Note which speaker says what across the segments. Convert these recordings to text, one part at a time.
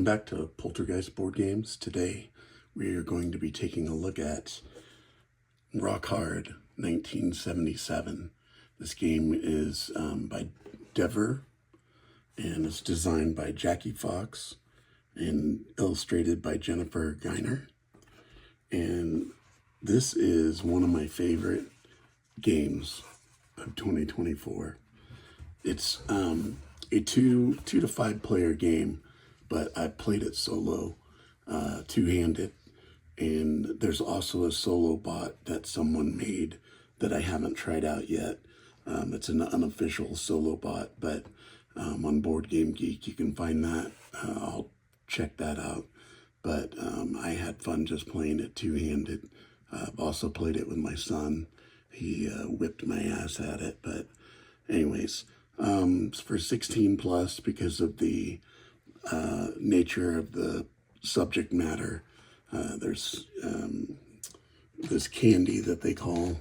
Speaker 1: back to Poltergeist Board Games. Today we are going to be taking a look at Rock Hard 1977. This game is by Dever and it's designed by Jackie Fox and illustrated by Jennifer Geiner. And this is one of my favorite games of 2024. It's a two to five player game, but I played it solo, two-handed, and there's also a solo bot that someone made that I haven't tried out yet. It's an unofficial solo bot, but on Board Game Geek you can find that. I'll check that out. But I had fun just playing it two-handed. I've also played it with my son. He whipped my ass at it, but anyways, it's for 16 plus because of the nature of the subject matter. There's this candy that they call,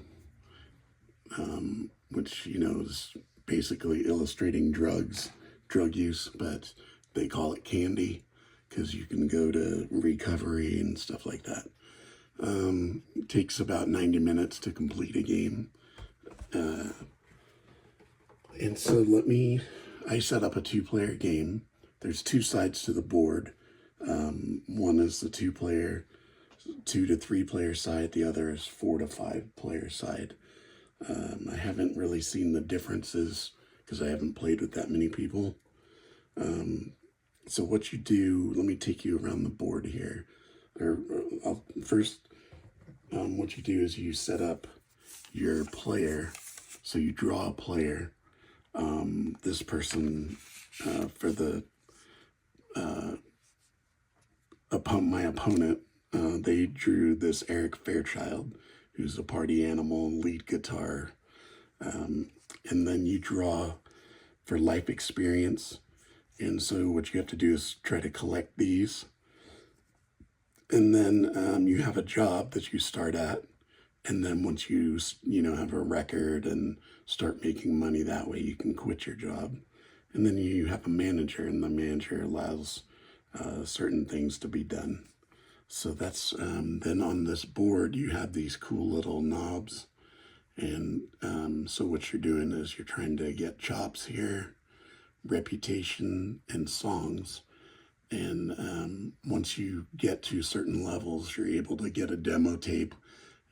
Speaker 1: which, is basically illustrating drug use, but they call it candy because you can go to recovery and stuff like that. It takes about 90 minutes to complete a game. And so I set up a two-player game. There's two sides to the board. One is the two to three player side. The other is 4 to 5 player side. I haven't really seen the differences because I haven't played with that many people. So what you do, let me take you around the board here. What you do is you set up your player. So you draw a player. This person, for the my opponent, they drew this Eric Fairchild, who's a party animal, lead guitar, and then you draw for life experience. And so what you have to do is try to collect these, and then you have a job that you start at. And then once you have a record and start making money that way, you can quit your job. And then you have a manager, and the manager allows certain things to be done. So that's, then on this board, you have these cool little knobs. And so what you're doing is you're trying to get chops here, reputation, and songs. And once you get to certain levels, you're able to get a demo tape,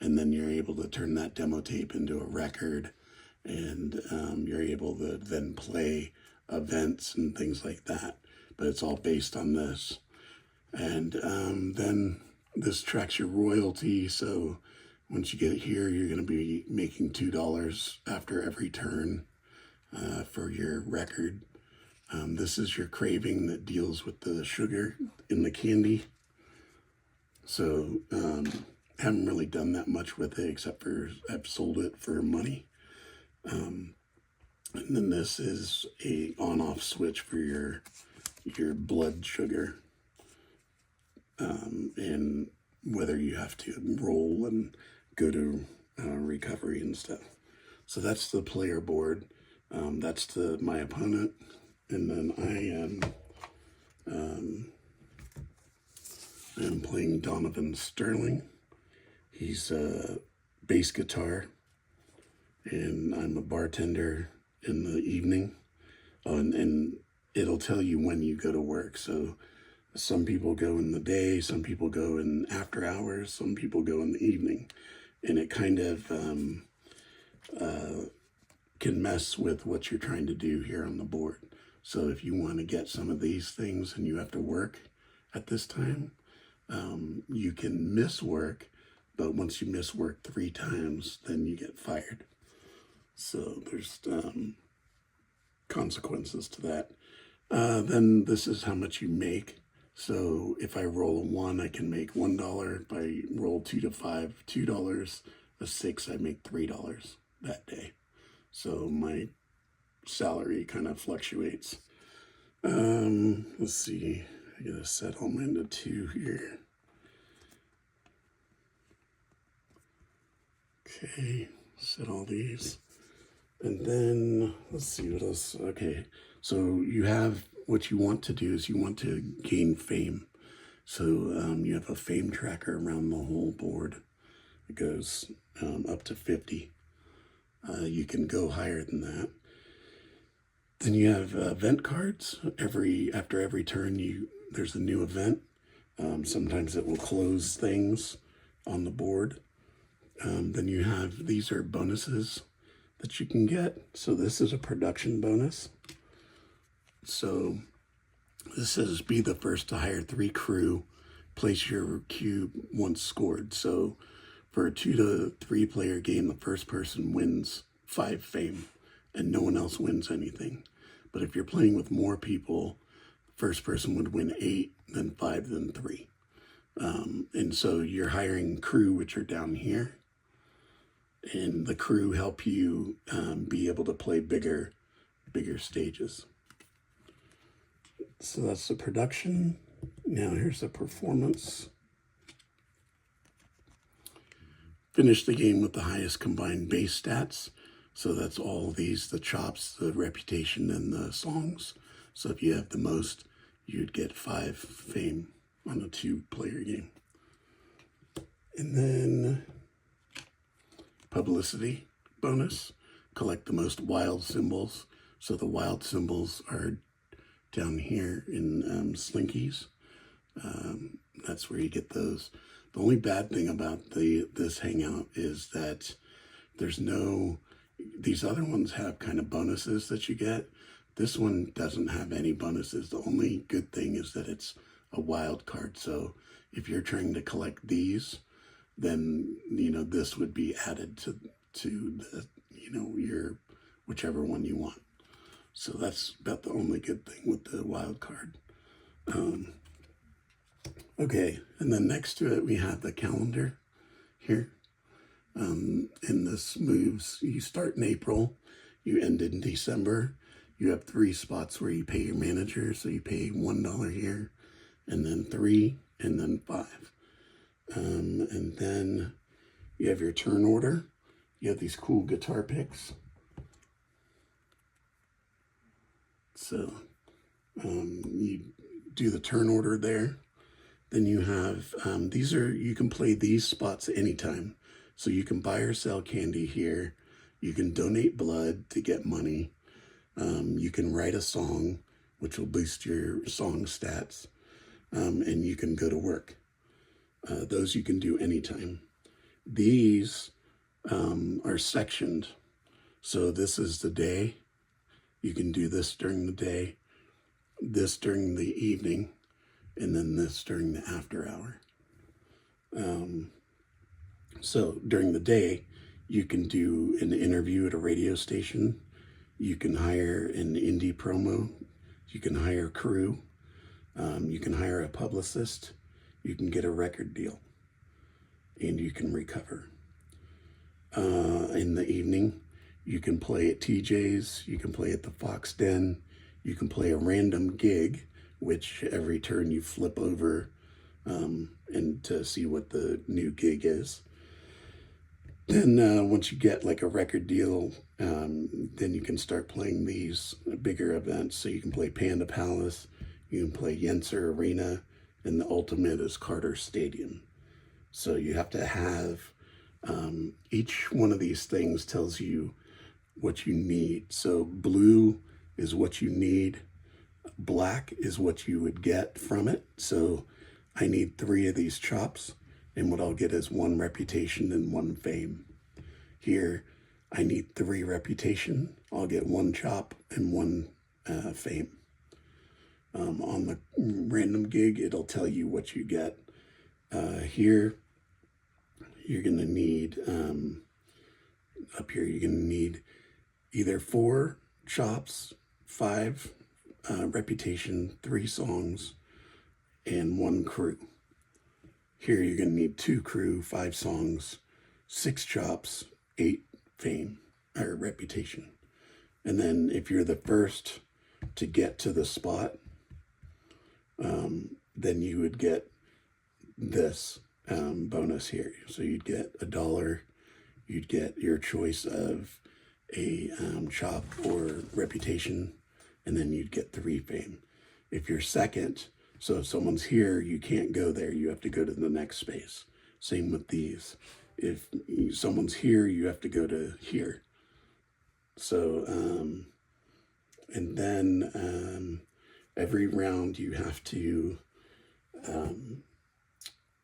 Speaker 1: and then you're able to turn that demo tape into a record, and you're able to then play events and things like that. But it's all based on this. And then this tracks your royalty. So once you get here, you're going to be making $2 after every turn for your record. This is your craving that deals with the sugar in the candy. So haven't really done that much with it, except for I've sold it for money. And then this is a on-off switch for your blood sugar, and whether you have to roll and go to recovery and stuff. So that's the player board. That's my opponent, and then I am playing Donovan Sterling. He's a bass guitar, and I'm a bartender in the evening. And it'll tell you when you go to work. So some people go in the day, some people go in after hours, some people go in the evening. And it kind of can mess with what you're trying to do here on the board. So if you want to get some of these things and you have to work at this time, you can miss work. But once you miss work 3 times, then you get fired. So there's consequences to that. Then this is how much you make. So if I roll a 1, I can make $1. If I roll 2 to 5, $2. A 6, I make $3 that day. So my salary kind of fluctuates. Let's see. I gotta set all mine to 2 here. Okay, set all these. And then, let's see what else. Okay, so you have what you want to do is you want to gain fame. So you have a fame tracker around the whole board. It goes up to 50. You can go higher than that. Then you have event cards. After every turn, there's a new event. Sometimes it will close things on the board. Then you have, these are bonuses that you can get. So this is a production bonus. So this says be the first to hire 3 crew, place your cube once scored. So for a 2 to 3 player game, the first person wins 5 fame and no one else wins anything. But if you're playing with more people, first person would win 8, then 5, then 3. And so you're hiring crew, which are down here. And the crew help you be able to play bigger stages. So that's the production. Now here's the performance. Finish the game with the highest combined base stats. So that's all these, the chops, the reputation, and the songs. So if you have the most, you'd get 5 fame on a 2-player game. And then publicity bonus, collect the most wild symbols. So the wild symbols are down here in Slinkies. That's where you get those. The only bad thing about this hangout is that there's no, these other ones have kind of bonuses that you get. This one doesn't have any bonuses. The only good thing is that it's a wild card. So if you're trying to collect these, then, this would be added to the, your, whichever one you want. So that's about the only good thing with the wild card. Okay, and then next to it, we have the calendar here. And this moves, you start in April, you end in December. You have 3 spots where you pay your manager. So you pay $1 here, and then 3, and then 5. And then you have your turn order. You have these cool guitar picks. So you do the turn order there. Then you have, you can play these spots anytime. So you can buy or sell candy here. You can donate blood to get money. You can write a song, which will boost your song stats. And you can go to work. Those you can do anytime. These are sectioned. So this is the day. You can do this during the day, this during the evening, and then this during the after hour. So during the day, you can do an interview at a radio station. You can hire an indie promo. You can hire crew. You can hire a publicist. You can get a record deal. And you can recover. In the evening, you can play at TJ's. You can play at the Fox Den. You can play a random gig, which every turn you flip over and to see what the new gig is. Then once you get like a record deal, then you can start playing these bigger events. So you can play Panda Palace, you can play Yenser Arena, and the ultimate is Carter Stadium. So you have to have, each one of these things tells you what you need. So blue is what you need. Black is what you would get from it. So I need 3 of these chops, and what I'll get is 1 reputation and 1 fame. Here, I need 3 reputation. I'll get 1 chop and 1 fame. On the random gig, it'll tell you what you get. Here, you're going to need, up here, you're going to need either 4 chops, 5 reputation, 3 songs, and 1 crew. Here you're going to need 2 crew, 5 songs, 6 chops, 8 fame or reputation. And then if you're the first to get to the spot, then you would get this bonus here. So you'd get $1. You'd get your choice of a chop or reputation, and then you'd get 3 fame. if you're second, so if someone's here, you can't go there. You have to go to the next space. Same with these. If someone's here, you have to go to here. So, and then every round you have to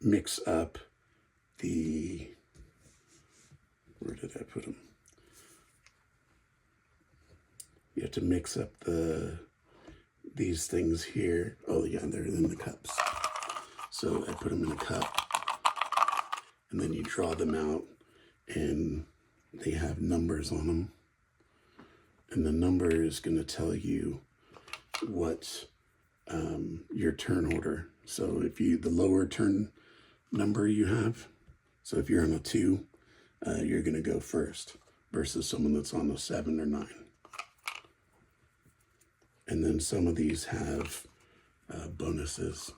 Speaker 1: mix up the, where did I put them? You have to mix up these things here. Oh yeah, they're in the cups. So I put them in a cup, and then you draw them out, and they have numbers on them. And the number is going to tell you what your turn order. So if the lower turn number you have, so if you're on a 2, you're going to go first versus someone that's on a 7 or 9. And then some of these have bonuses.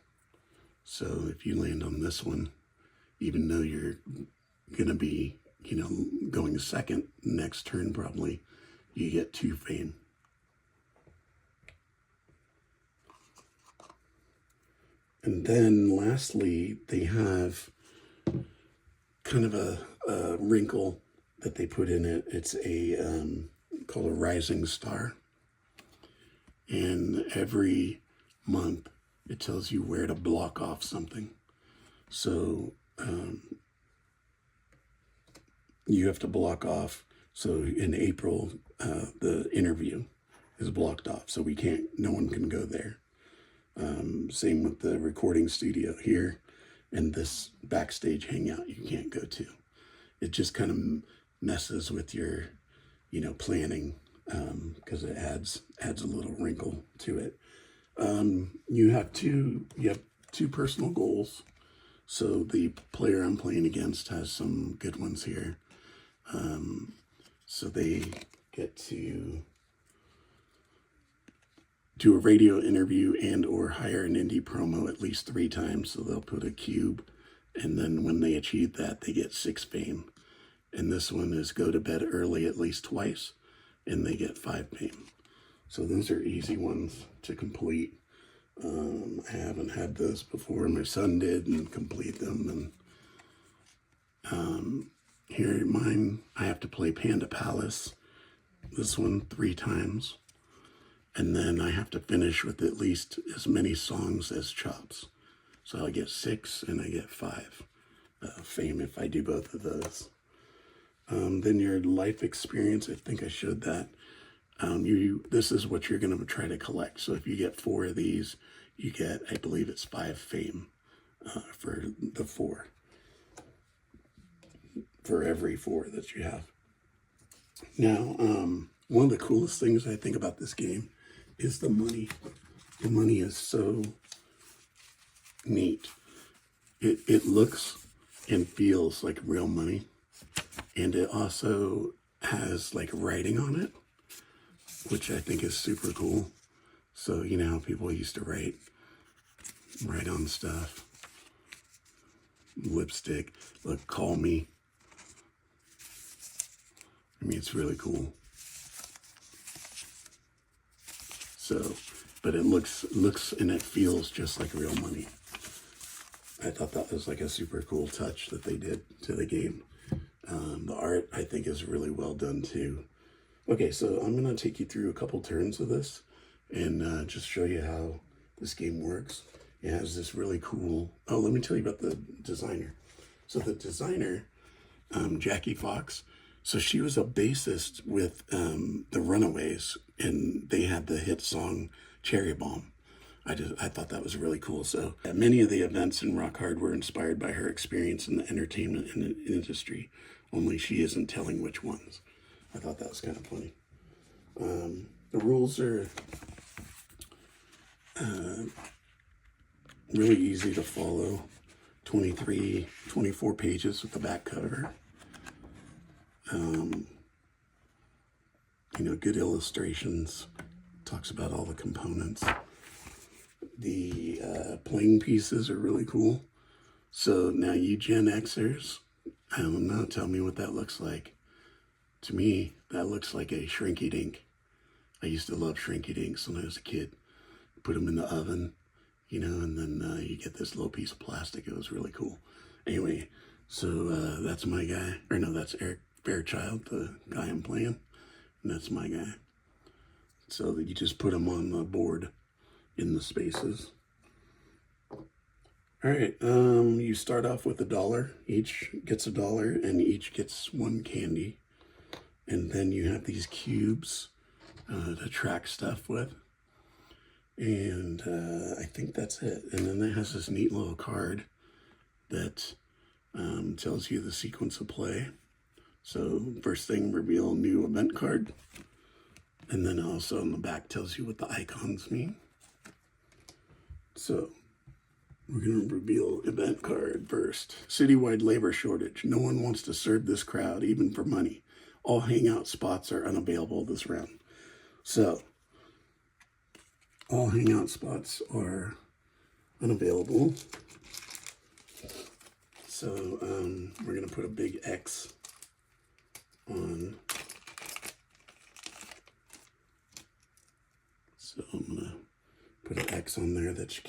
Speaker 1: So if you land on this one, even though you're going to be, going second next turn probably, you get 2 fame. And then lastly, they have kind of a wrinkle that they put in it. It's called a rising star. And every month it tells you where to block off something. So you have to block off. So in April, the interview is blocked off. So no one can go there. Same with the recording studio here and this backstage hangout you can't go to. It just kind of messes with your, planning, because it adds a little wrinkle to it. You have two personal goals. So the player I'm playing against has some good ones here. So they get to do a radio interview and or hire an indie promo at least 3 times. So they'll put a cube, and then when they achieve that, they get 6 fame. And this one is go to bed early at least twice, and they get 5 fame. So those are easy ones to complete. I haven't had those before. My son did and complete them. And here mine, I have to play Panda Palace, this one 3 times. And then I have to finish with at least as many songs as Chops. So I get 6 and I get 5 fame if I do both of those. Then your life experience, I think I showed that. This is what you're going to try to collect. So if you get 4 of these, you get, I believe it's 5 fame for the 4. For every 4 that you have. Now, one of the coolest things I think about this game is the money. The money is so neat. It looks and feels like real money. And it also has like writing on it, which I think is super cool. So, how people used to write on stuff. Lipstick, look, call me. I mean, it's really cool. So, but it looks and it feels just like real money. I thought that was like a super cool touch that they did to the game. The art, I think, is really well done too. Okay, so I'm going to take you through a couple turns of this and just show you how this game works. It has this really cool, let me tell you about the designer. So the designer, Jackie Fox, so she was a bassist with the Runaways, and they had the hit song Cherry Bomb. I thought that was really cool. So many of the events in Rock Hard were inspired by her experience in the entertainment industry, only she isn't telling which ones. I thought that was kind of funny. The rules are really easy to follow. 24 pages with the back cover. Good illustrations. Talks about all the components. The playing pieces are really cool. So now you Gen Xers, I don't know, tell me what that looks like. To me, that looks like a Shrinky Dink. I used to love Shrinky Dinks when I was a kid. put them in the oven, you know, and then you get this little piece of plastic. It was really cool. Anyway, so that's my guy. Or no, that's Eric Fairchild, the guy I'm playing. And that's my guy. So you just put them on the board in the spaces. All right, you start off with $1. Each gets $1, and each gets one candy. And then you have these cubes to track stuff with. And I think that's it. And then it has this neat little card that tells you the sequence of play. So first thing, reveal new event card. And then also on the back tells you what the icons mean. So we're going to reveal event card first. Citywide labor shortage. No one wants to serve this crowd, even for money. All hangout spots are unavailable this round. So, all hangout spots are unavailable. So, we're going to put a big X on. So, I'm going to put an X on there that you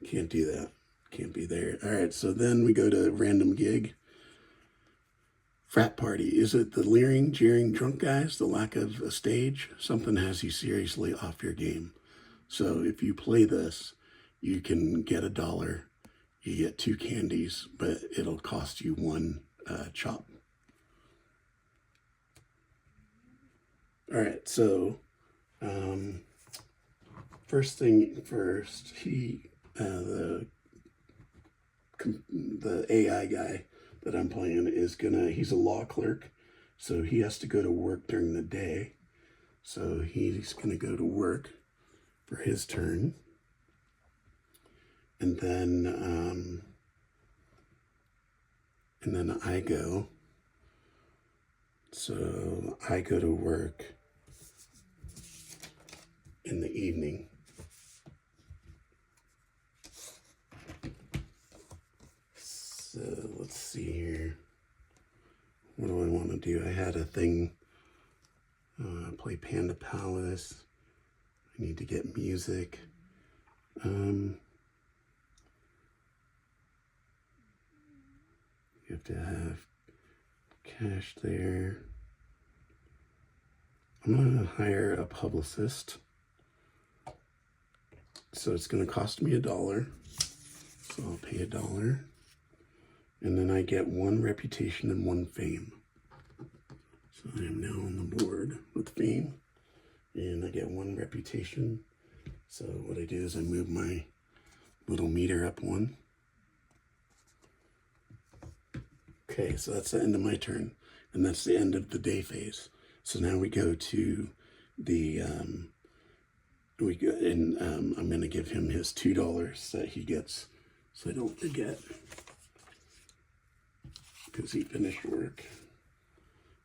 Speaker 1: can't do that. Can't be there. All right, so then we go to random gig. Frat party. Is it the leering, jeering drunk guys? The lack of a stage? Something has you seriously off your game. So if you play this, you can get $1. You get 2 candies, but it'll cost you 1 chop. All right, so first thing first, the AI guy that I'm playing is he's a law clerk, so he has to go to work during the day. So he's gonna go to work for his turn. And then I go. So I go to work in the evening. So let's see here. What do I want to do? I had a thing, play Panda Palace. I need to get music. You have to have cash there. I'm going to hire a publicist. So it's going to cost me $1. So I'll pay $1. And then I get 1 reputation and 1 fame. So I am now on the board with fame. And I get 1 reputation. So what I do is I move my little meter up 1. Okay, so that's the end of my turn. And that's the end of the day phase. So now we go to the, I'm going to give him his $2 that he gets, so I don't forget, because he finished work.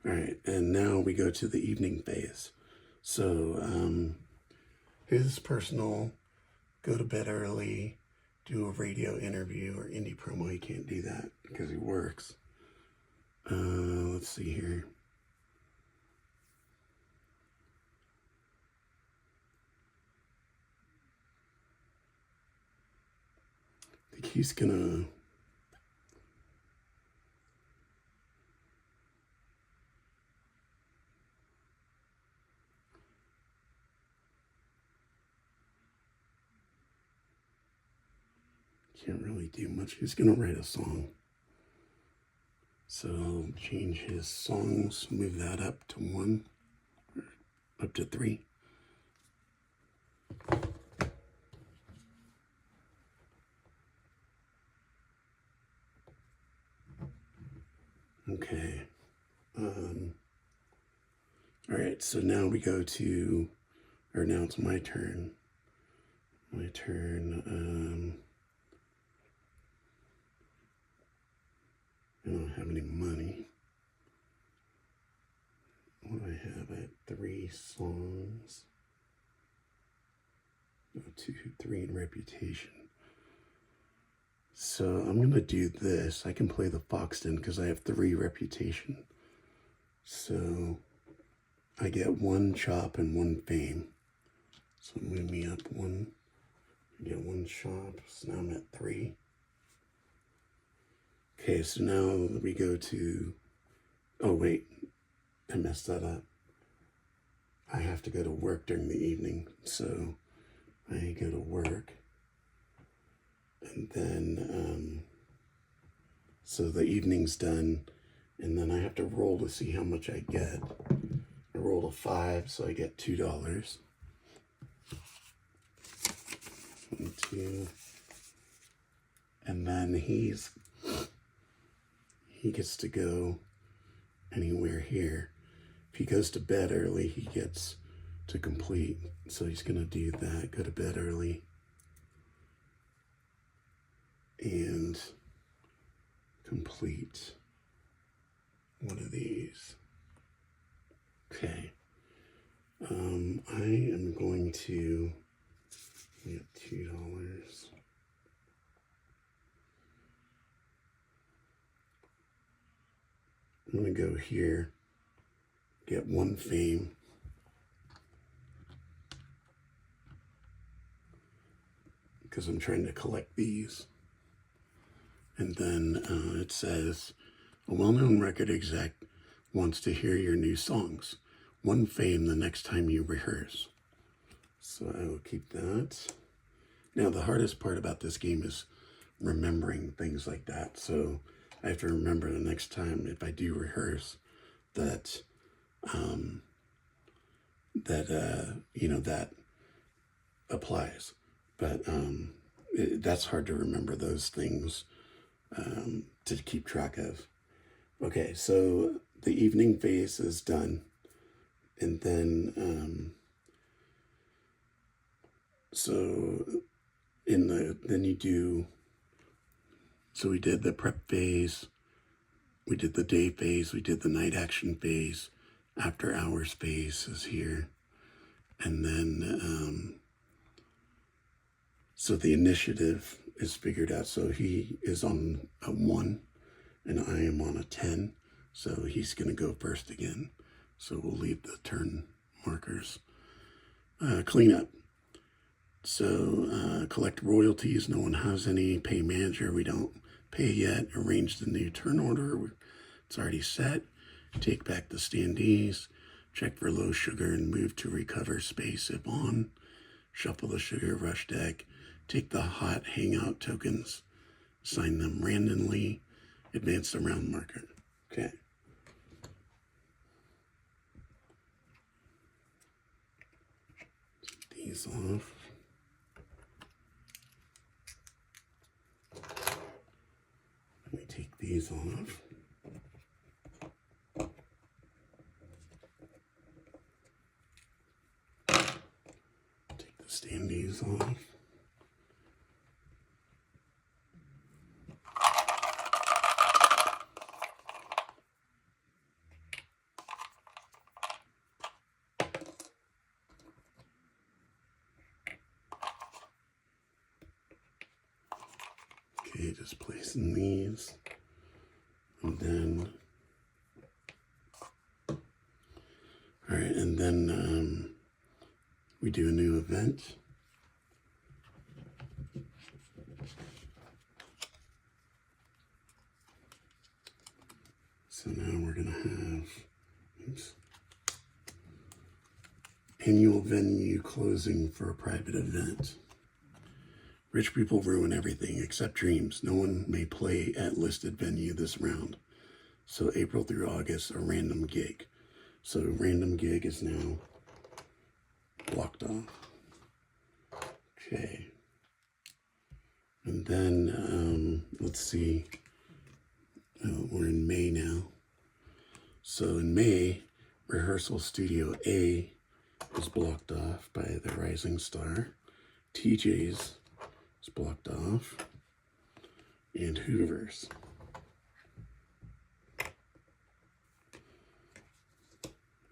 Speaker 1: All right, and now we go to the evening phase. So his personal, go to bed early, do a radio interview or indie promo. He can't do that because he works. Let's see here. I think he's gonna can't really do much. He's gonna write a song. So I'll change his songs, move that up to 1, or up to 3. Okay. All right, so now we go to, or now it's my turn. My turn. I don't have any money. What do I have? I have 3 songs. 2, 3 in reputation. So I'm going to do this. I can play the Foxton because I have 3 reputation. So I get 1 chop and 1 fame. So move me up one. Get one shop. So now I'm at 3. Okay, so now we go to, oh wait, I messed that up. I have to go to work during the evening, so I go to work, and then, so the evening's done, and then I have to roll to see how much I get. I rolled a 5, so I get $2. 1, 2, and then he gets to go anywhere here. If he goes to bed early, he gets to complete. So he's gonna do that, go to bed early, and complete one of these. Okay. I am going to get $2. I'm gonna go here, get 1 fame, because I'm trying to collect these. And then it says, a well-known record exec wants to hear your new songs. 1 fame the next time you rehearse. So I will keep that. Now the hardest part about this game is remembering things like that. So I have to remember the next time if I do rehearse that, that applies. But that's hard to remember those things to keep track of. Okay, so the evening phase is done. And then, so we did the prep phase, we did the day phase, we did the night action phase, after hours phase is here. And then, so the initiative is figured out. So he is on a 1 and I am on a 10. So he's going to go first again. So we'll leave the turn markers. Cleanup. So collect royalties. No one has any. Pay manager. We don't pay yet. Arrange the new turn order. It's already set. Take back the standees. Check for low sugar and move to recover space if on. Shuffle the sugar rush deck. Take the hot hangout tokens. Assign them randomly. Advance the round marker. Okay. Take these off. Let me take these off. Take the standees off. Okay, just placing these, and then, all right, and then we do a new event. So now we're gonna have, annual venue closing for a private event. Rich people ruin everything except dreams. No one may play at listed venue this round. So April through August, a random gig. So random gig is now blocked off. Okay. And then, let's see. We're in May now. So in May, Rehearsal Studio A is blocked off by the Rising Star. TJ's is blocked off. And Hoover's.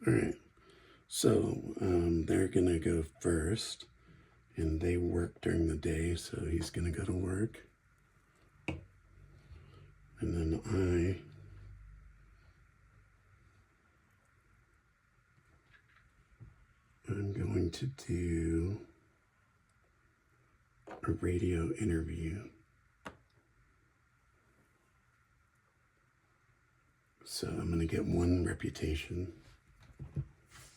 Speaker 1: All right. So they're going to go first. And they work during the day, so he's going to go to work. And then I'm going to do a radio interview. So I'm going to get 1 reputation.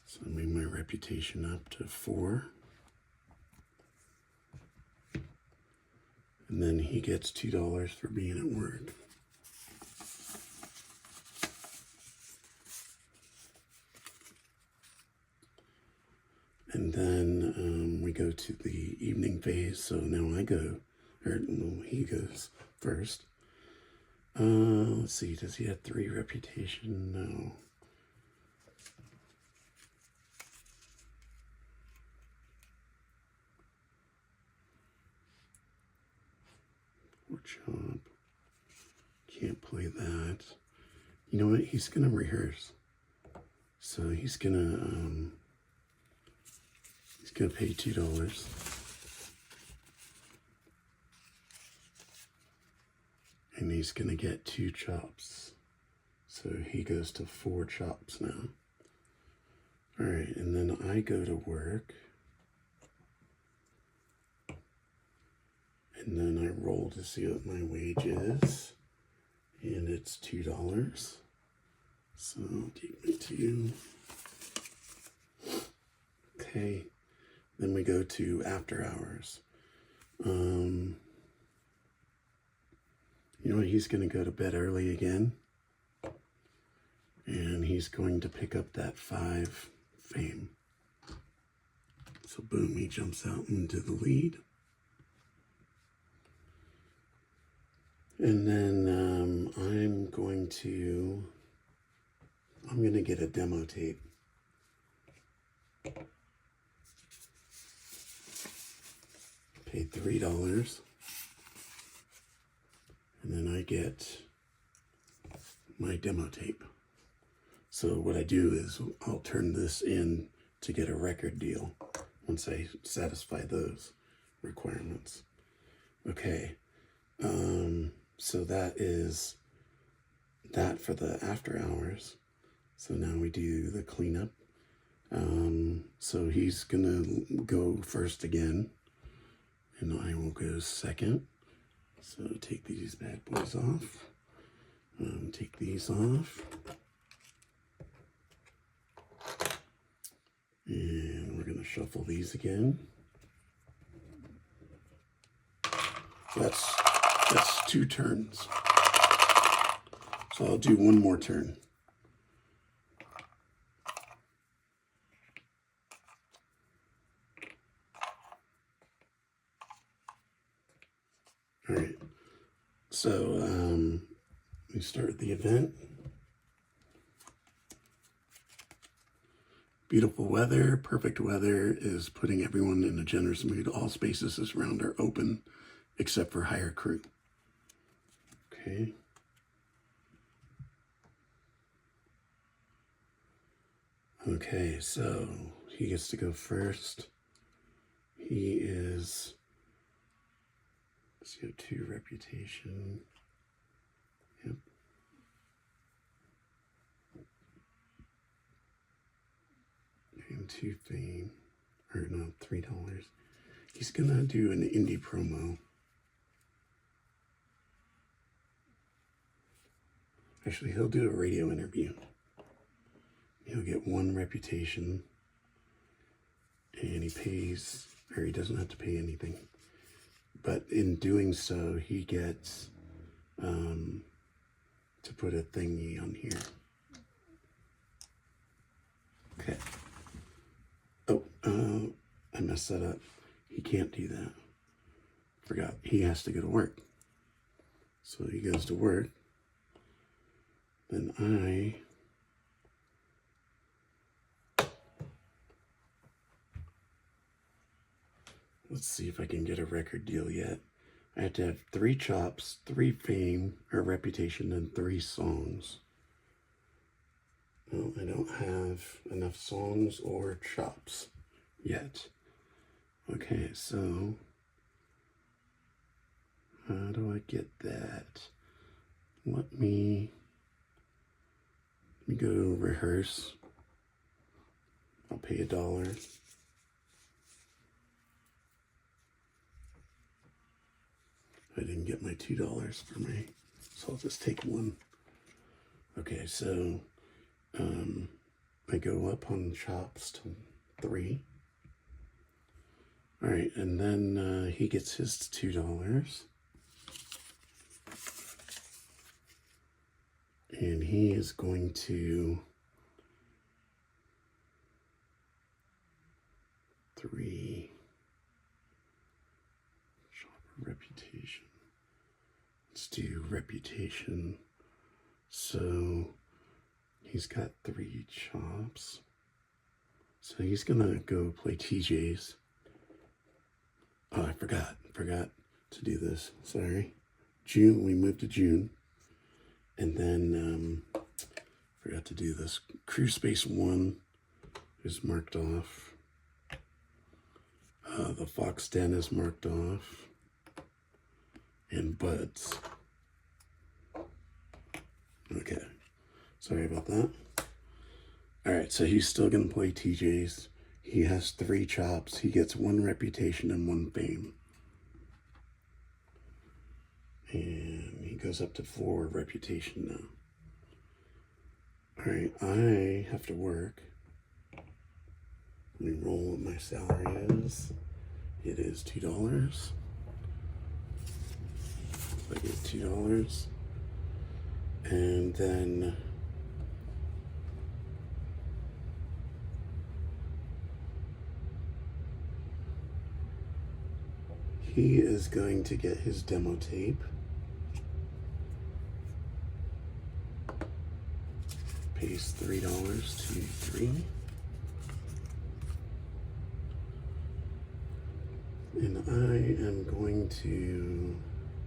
Speaker 1: So I made my reputation up to 4. And then he gets $2 for being at work. And then we go to the evening phase. So now I go, or no, he goes first. Let's see, does he have 3 reputation? No. Poor job. Can't play that. You know what? He's gonna rehearse. So he's gonna pay $2. And he's gonna get 2 chops. So he goes to 4 chops now. All right, and then I go to work. And then I roll to see what my wage is. And it's $2. So I'll take my 2. Okay. Then we go to after hours. You know what? He's going to go to bed early again. And he's going to pick up that 5 fame. So boom, he jumps out into the lead. And then I'm going to get a demo tape. Pay $3. And then I get my demo tape. So what I do is I'll turn this in to get a record deal once I satisfy those requirements. Okay. So that is that for the after hours. So now we do the cleanup. So he's gonna go first again, and I will go second. So take these bad boys off. Take these off. And we're gonna shuffle these again. That's 2 turns. So I'll do 1 more turn. All right. So we start the event. Beautiful weather, perfect weather is putting everyone in a generous mood. All spaces around are open except for hire crew. Okay. Okay, so he gets to go first. He is, let's go 2 reputation. Yep. And 2 fame, or no, $3. He's gonna do an indie promo. Actually, he'll do a radio interview. He'll get 1 reputation, and he pays, or he doesn't have to pay anything. But in doing so, he gets to put a thingy on here. Okay. Oh, I messed that up. He can't do that. Forgot. He has to go to work. So he goes to work. Then let's see if I can get a record deal yet. I have to have 3 chops, 3 fame or reputation, and 3 songs. No, I don't have enough songs or chops yet. Okay, so how do I get that? Let me go rehearse. I'll pay $1. I didn't get my $2 for me, so I'll just take one. Okay, so I go up on chops to 3. All right, and then he gets his $2. And he is going to 3 shopper reputation. Let's do reputation. So he's got 3 chops. So he's gonna go play TJ's. Oh, I forgot to do this. Sorry. June, we moved to June. And then forgot to do this. Crew Space 1 is marked off. The Fox Den is marked off. And Buds. Okay. Sorry about that. Alright, so he's still going to play TJ's. He has 3 chops. He gets 1 reputation and 1 fame. And he goes up to 4 reputation now. Alright, I have to work. Let me roll what my salary is. It is $2. I get $2. And then he is going to get his demo tape. Pays $3 to 3. And I am going to,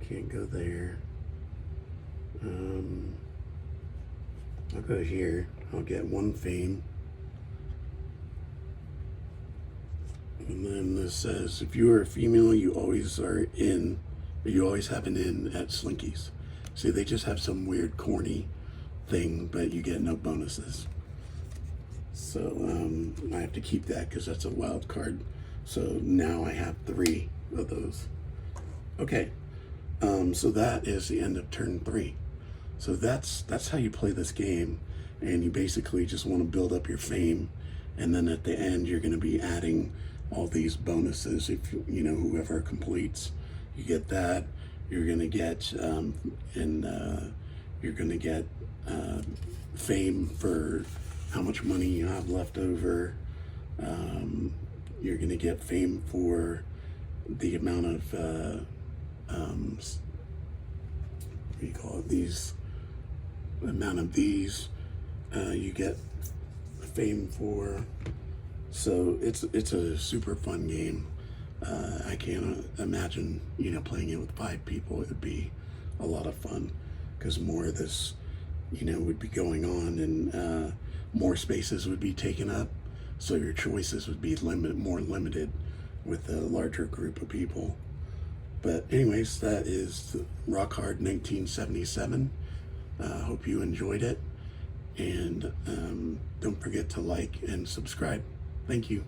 Speaker 1: can't go there. I'll go here. I'll get 1 fame. And then this says, if you are a female, you always are in, or you always have an in at Slinkies. See, they just have some weird corny thing, but you get no bonuses. So I have to keep that because that's a wild card. So now I have 3 of those. Okay, so that is the end of turn 3. So that's how you play this game, and you basically just want to build up your fame, and then at the end you're going to be adding all these bonuses. If you know, whoever completes, you get that. You're going to get you're going to get fame for how much money you have left over. You're going to get fame for the amount of what do you call it? These amount of these you get fame for. So it's a super fun game. I can't imagine, you know, playing it with 5 people. It would be a lot of fun because more of this, you know, would be going on, and more spaces would be taken up. So your choices would be more limited with a larger group of people. But anyways, that is Rock Hard 1977. Hope you enjoyed it. And don't forget to like and subscribe. Thank you.